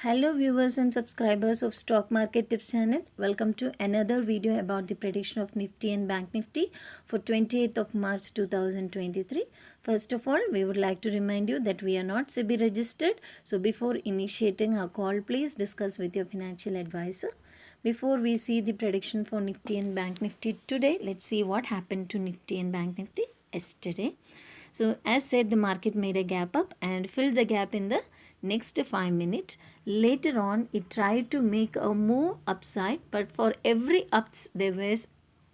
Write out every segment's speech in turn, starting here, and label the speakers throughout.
Speaker 1: Hello viewers and subscribers of Stock Market Tips channel. Welcome to another video about the prediction of Nifty and Bank Nifty for 28th of March 2023. First of all, we would like to remind you that we are not SEBI registered. So before initiating our call, please discuss with your financial advisor. Before we see the prediction for Nifty and Bank Nifty today, let's see what happened to Nifty and Bank Nifty yesterday. So as said, the market made a gap up and filled the gap in the next 5 minutes. Later on, it tried to make a move upside, but for every ups there was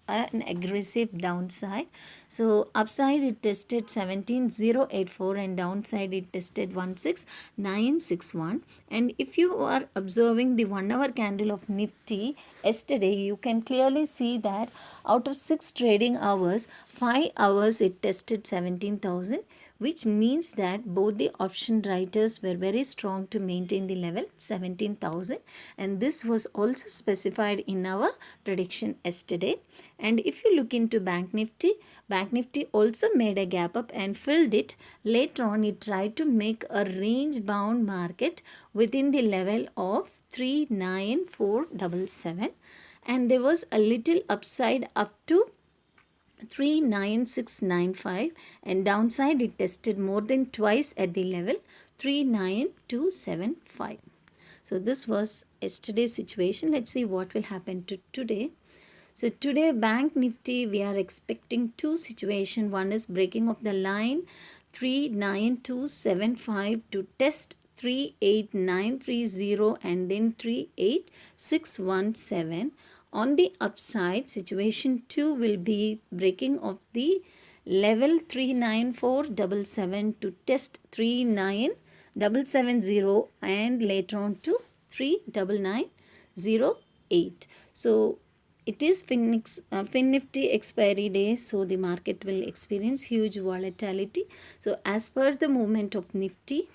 Speaker 1: an aggressive downside. So upside it tested 17084 and downside it tested 16961. And if you are observing the 1 hour candle of Nifty yesterday, you can clearly see that out of 6 trading hours, 5 hours it tested 17,000, which means that both the option writers were very strong to maintain the level 17,000, and this was also specified in our prediction yesterday. And if you look into Bank Nifty also made a gap up and filled it. Later on it tried to make a range bound market within the level of 39477, and there was a little upside up to 39695, and downside it tested more than twice at the level 39275. So this was yesterday's situation. Let's see what will happen to today. So today Bank Nifty, we are expecting two situations. One is breaking of the line 39275 to test 38930 and then 38617. On the upside, situation 2 will be breaking of the level 39477 to test 39770 and later on to 39908. So it is Fin Nifty expiry day, so the market will experience huge volatility. So as per the movement of Nifty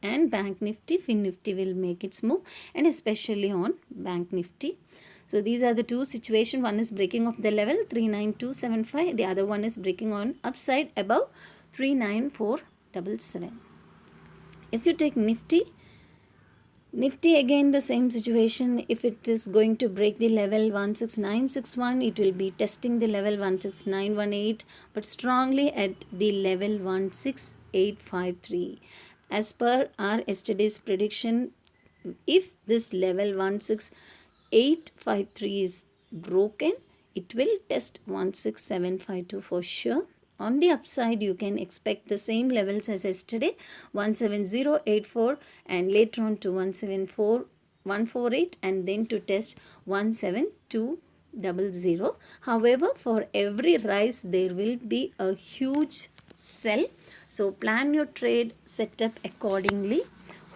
Speaker 1: and Bank Nifty, Fin Nifty will make its move, and especially on Bank Nifty. So these are the two situations. One is breaking of the level 39275. The other one is breaking on upside above 39477. If you take Nifty again the same situation. If it is going to break the level 16961, it will be testing the level 16918, but strongly at the level 16853. As per our yesterday's prediction, if this level 16853 is broken, it will test 16752 for sure. On the upside, you can expect the same levels as yesterday, 17084 and later on to 174148 and then to test 17200. However, for every rise, there will be a huge sell. So plan your trade setup accordingly.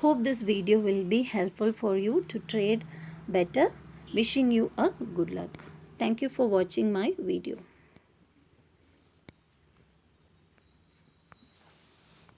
Speaker 1: Hope this video will be helpful for you to trade better. Wishing you a good luck. Thank you for watching my video.